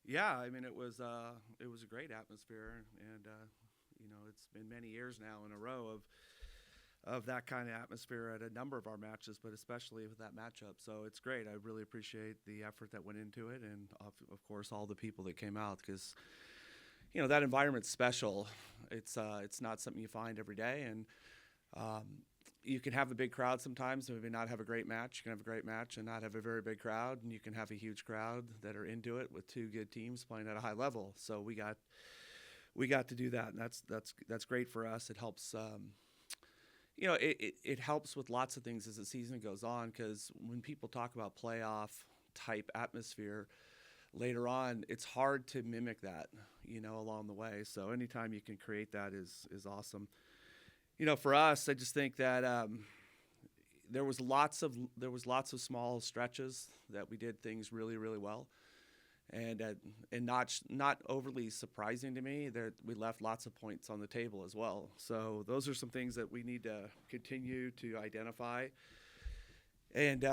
Yeah, I mean it was a great atmosphere, and it's been many years now in a row of that kind of atmosphere at a number of our matches, but especially with that matchup. So it's great. I really appreciate the effort that went into it, and of course all the people that came out because that environment's special. It's not something you find every day, and um, you can have a big crowd sometimes, maybe not have a great match. You can have a great match and not have a very big crowd, and you can have a huge crowd that are into it with two good teams playing at a high level. So we got to do that, and that's great for us. It helps. It helps with lots of things as the season goes on because when people talk about playoff type atmosphere later on, it's hard to mimic that, along the way. So anytime you can create that is awesome. For us, I just think that there was lots of small stretches that we did things really really well, and not overly surprising to me that we left lots of points on the table as well. So those are some things that we need to continue to identify, and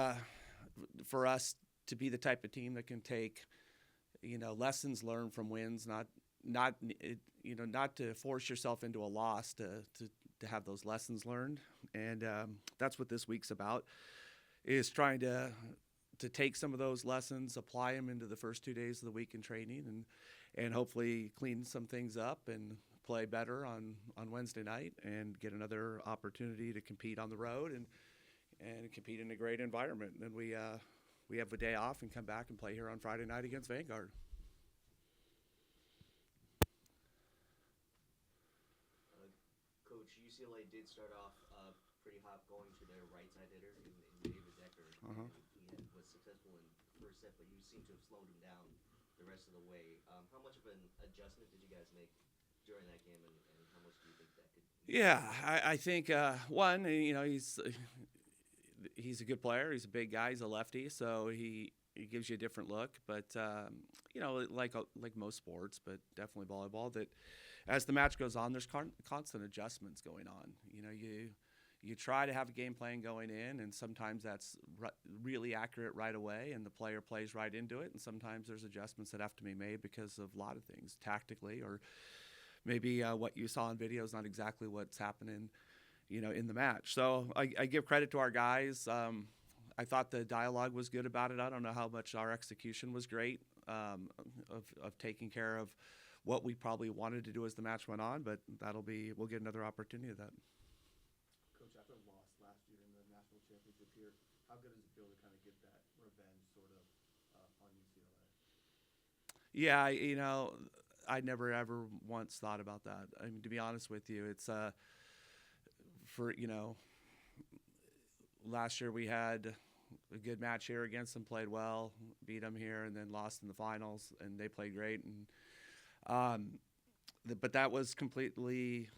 for us to be the type of team that can take lessons learned from wins, not to force yourself into a loss to have those lessons learned, and that's what this week's about, is trying to take some of those lessons, apply them into the first 2 days of the week in training, and hopefully clean some things up and play better on Wednesday night and get another opportunity to compete on the road and compete in a great environment. And then we have a day off and come back and play here on Friday night against Vanguard. Uh, Coach, UCLA did start off pretty hot going to their right side hitter in David Decker, Uh-huh. and was successful in the first set, but you seem to have slowed him down the rest of the way. How much of an adjustment did you guys make during that game, and how much do you think that could Yeah, improve? I think one, he's a good player. He's a big guy. He's a lefty, so he gives you a different look. But like most sports, but definitely volleyball, that as the match goes on, there's constant adjustments going on. You try to have a game plan going in, and sometimes that's really accurate right away, and the player plays right into it. And sometimes there's adjustments that have to be made because of a lot of things, tactically, or maybe what you saw in video is not exactly what's happening, in the match. So I give credit to our guys. I thought the dialogue was good about it. I don't know how much our execution was great, of taking care of what we probably wanted to do as the match went on, but we'll get another opportunity of that. Coach, after a loss last year in the national championship here, how good does it feel to kind of get that revenge sort of on UCLA? Yeah, I never ever once thought about that. I mean, to be honest with you, it's for last year we had a good match here against them, played well, beat them here, and then lost in the finals, and they played great. And but that was completely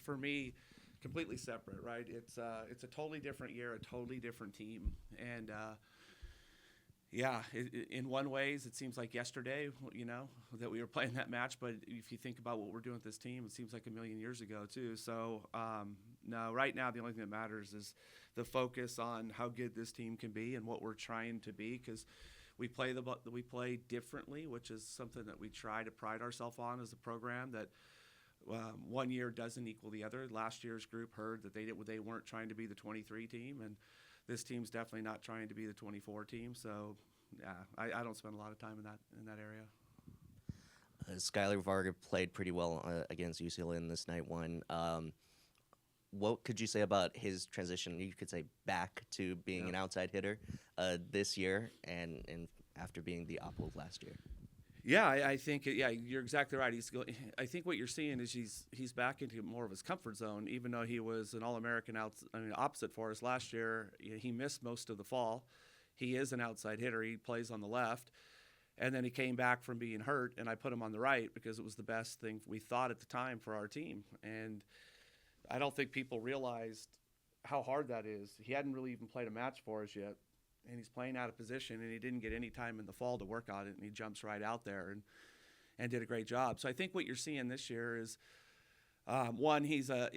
for me, completely separate, right? It's a totally different year, a totally different team, and yeah, in one ways, it seems like yesterday, that we were playing that match. But if you think about what we're doing with this team, it seems like a million years ago too. So no, right now the only thing that matters is the focus on how good this team can be and what we're trying to be, because we play differently, which is something that we try to pride ourselves on as a program. That one year doesn't equal the other. Last year's group heard that they weren't trying to be the 23 team, and this team's definitely not trying to be the 24 team. So, yeah, I don't spend a lot of time in that area. Skylar Varga played pretty well against UCLA in this night one. What could you say about his transition? You could say back to being Yeah. an outside hitter this year, and after being the oppo last year. Yeah, I think you're exactly right. I think what you're seeing is he's back into more of his comfort zone, even though he was an All-American opposite for us last year. He missed most of the fall. He is an outside hitter. He plays on the left, and then he came back from being hurt, and I put him on the right because it was the best thing we thought at the time for our team. And I don't think people realized how hard that is. He hadn't really even played a match for us yet, and he's playing out of position, and he didn't get any time in the fall to work on it, and he jumps right out there and did a great job. So I think what you're seeing this year is one, he's a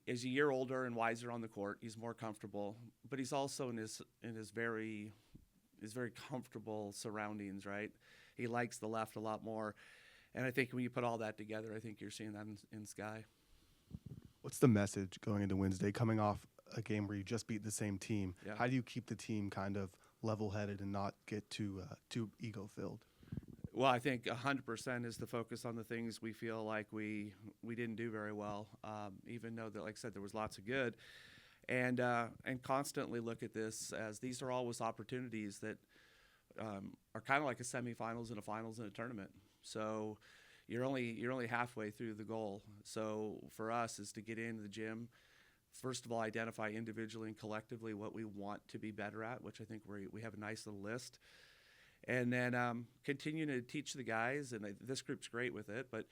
year older and wiser on the court. He's more comfortable, but he's also in his very is very comfortable surroundings, right? He likes the left a lot more. And I think when you put all that together, I think you're seeing that in Sky. What's the message going into Wednesday, coming off a game where you just beat the same team? Yeah. How do you keep the team kind of level-headed and not get too ego-filled? Well, I think 100% is the focus on the things we feel like we didn't do very well, even though that, like I said, there was lots of good, and constantly look at this as these are always opportunities that are kind of like a semifinals and a finals in a tournament. So you're only halfway through the goal. So for us is to get into the gym. First of all, identify individually and collectively what we want to be better at, which I think we have a nice little list. And then continue to teach the guys, and this group's great with it, but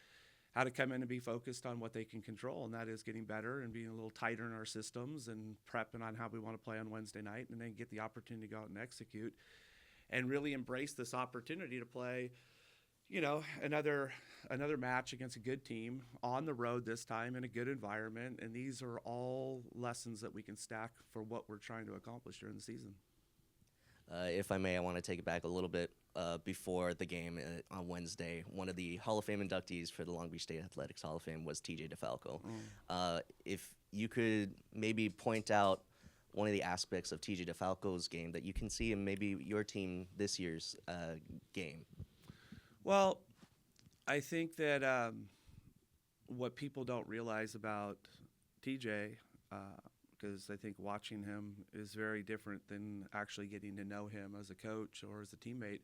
how to come in and be focused on what they can control, and that is getting better and being a little tighter in our systems and prepping on how we want to play on Wednesday night, and then get the opportunity to go out and execute and really embrace this opportunity to play, you know, another match against a good team on the road this time in a good environment. And these are all lessons that we can stack for what we're trying to accomplish during the season. If I may, I want to take it back a little bit before the game on Wednesday. One of the Hall of Fame inductees for the Long Beach State Athletics Hall of Fame was TJ DeFalco. If you could maybe point out one of the aspects of TJ DeFalco's game that you can see in maybe your team this year's game. Well, I think that what people don't realize about TJ, because I think watching him is very different than actually getting to know him as a coach or as a teammate,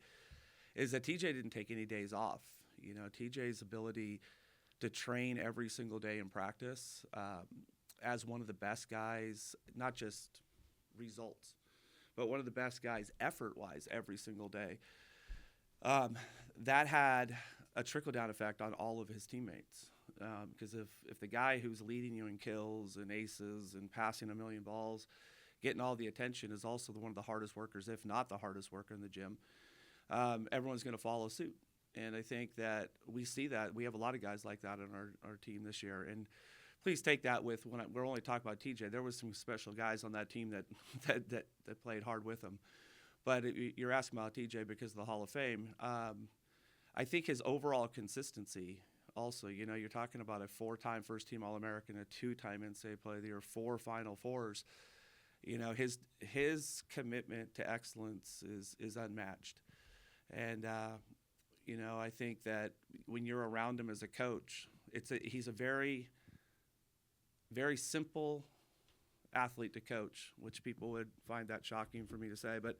is that TJ didn't take any days off. You know, TJ's ability to train every single day in practice as one of the best guys, not just results, but one of the best guys effort-wise every single day. That had a trickle-down effect on all of his teammates. Because if the guy who's leading you in kills and aces and passing a million balls, getting all the attention, is also one of the hardest workers, if not the hardest worker in the gym, everyone's going to follow suit. And I think that we see that. We have a lot of guys like that on our team this year. And please take that with, we're only talking about TJ. There was some special guys on that team that played hard with him. But you're asking about TJ because of the Hall of Fame. I think his overall consistency also, you know, you're talking about a 4-time first-team All-American, a 2-time NCAA Player of the Year, 4 Final Fours. You know, his commitment to excellence is unmatched. And, you know, I think that when you're around him as a coach, he's a very, very simple athlete to coach, which people would find that shocking for me to say. But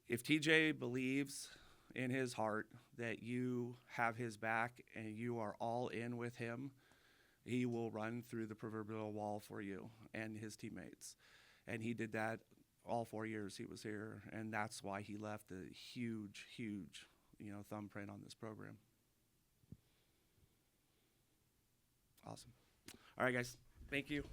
if TJ believes in his heart that you have his back and you are all in with him, he will run through the proverbial wall for you and his teammates. And he did that all 4 years he was here, and that's why he left a huge, huge, you know, thumbprint on this program. Awesome. All right, guys. Thank you.